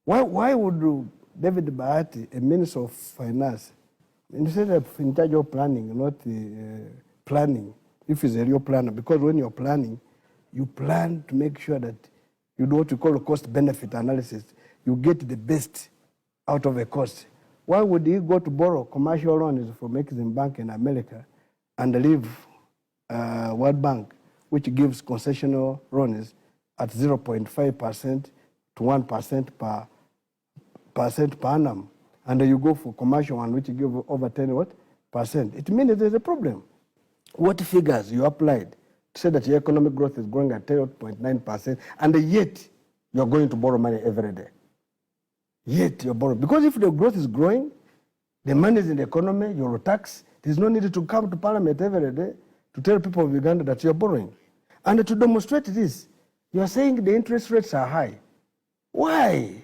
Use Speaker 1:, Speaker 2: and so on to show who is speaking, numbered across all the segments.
Speaker 1: Why would David Bahati, a Minister of Finance, instead of in charge of planning, not planning, if he's a real planner, because when you're planning, you plan to make sure that you do what you call a cost-benefit analysis. You get the best out of a cost. Why would he go to borrow commercial loans from Exim Bank in America and leave World Bank, which gives concessional loans at 0.5% to 1% per annum, and you go for commercial one which give over 10%? It means there's a problem. What figures you applied to say that your economic growth is growing at 10.9%, and yet you're going to borrow money every day? Yet you're borrowing. Because if the growth is growing, the money is in the economy, you're tax, there's no need to come to Parliament every day to tell people of Uganda that you're borrowing. And to demonstrate this, you're saying the interest rates are high. Why?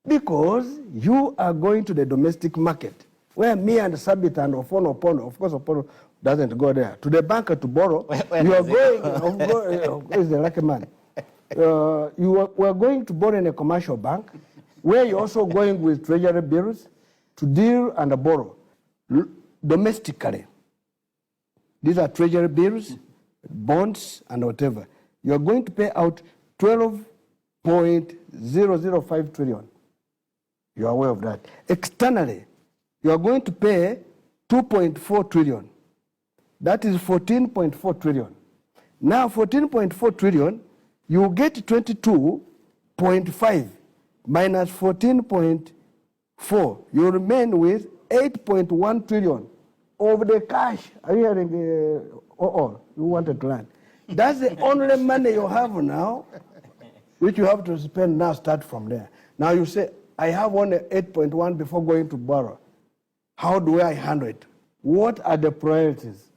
Speaker 1: Because you are going to the domestic market, where me and Sabit and Opono, of course Opono doesn't go there, to the bank to borrow. You are going, he's a lucky man. We are going to borrow in a commercial bank, where you're also going with treasury bills to deal and borrow domestically. These are treasury bills, bonds, and whatever. You're going to pay out 12.005 trillion. You are aware of that. Externally, you are going to pay 2.4 trillion. That is 14.4 trillion. Now, 14.4 trillion, you get 22.5 minus 14.4. You remain with 8.1 trillion of the cash. Are you hearing? You wanted to learn. That's the only money you have now, which you have to spend now. Start from there. Now you say, I have only 8.1 before going to borrow. How do I handle it? What are the priorities?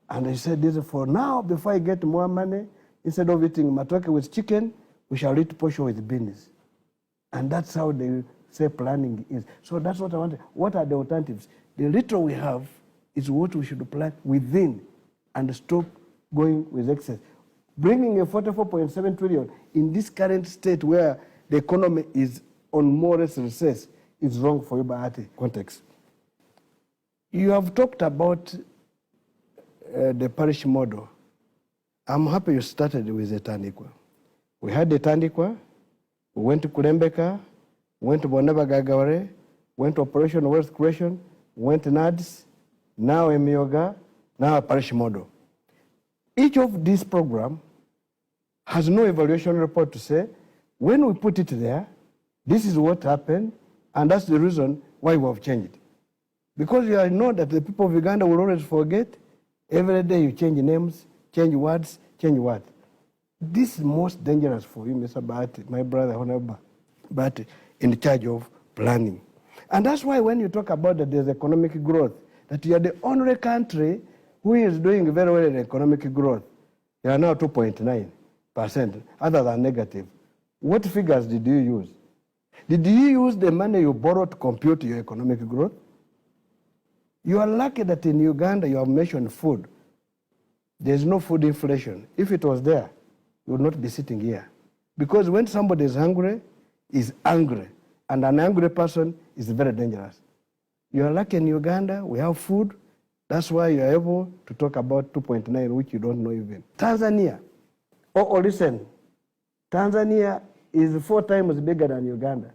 Speaker 1: And they said, this is for now, before I get more money, instead of eating matoke with chicken, we shall eat posho with beans. And that's how they say planning is. So that's what I wanted. What are the alternatives? The little we have is what we should plan within and stop going with excess. Bringing a 44.7 trillion in this current state where the economy is on more or less recess is wrong for you, Bahati, context. You have talked about the parish model. I'm happy you started with the Tandikwa. We had the Tandikwa, we went to Kulembeka, went to Bonaba Gagaware, went to Operation Wealth Creation, went to NADS, now Emioga, now a parish model. Each of these programs has no evaluation report to say, when we put it there, this is what happened, and that's the reason why we have changed. Because you know that the people of Uganda will always forget. Every day you change names, change words, change what. This is most dangerous for you, Mr. Bahati, my brother, Honorable Bahati, in charge of planning. And that's why when you talk about that there's economic growth, that you are the only country who is doing very well in economic growth. You are now 2.9%, other than negative. What figures did you use? Did you use the money you borrowed to compute your economic growth? You are lucky that in Uganda you have mentioned food. There's no food inflation. If it was there, you would not be sitting here. Because when somebody is hungry, is angry. And an angry person is very dangerous. You are lucky in Uganda, we have food. That's why you are able to talk about 2.9, which you don't know even. Tanzania. Listen. Tanzania is 4 times bigger than Uganda.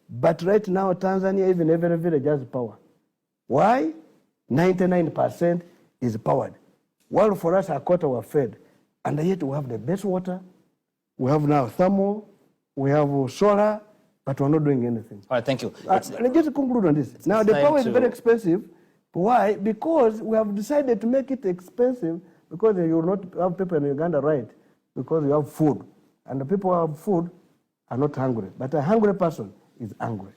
Speaker 1: But right now, Tanzania, even every village has power. Why? 99% is powered. While for us, our quarter were fed. And yet we have the best water. We have now thermal. We have solar. But we're not doing anything.
Speaker 2: All right, thank you.
Speaker 1: Let's just conclude on this. Now, the power is very expensive. Why? Because we have decided to make it expensive because you will not have people in Uganda, right? Because you have food. And the people who have food are not hungry. But a hungry person is angry.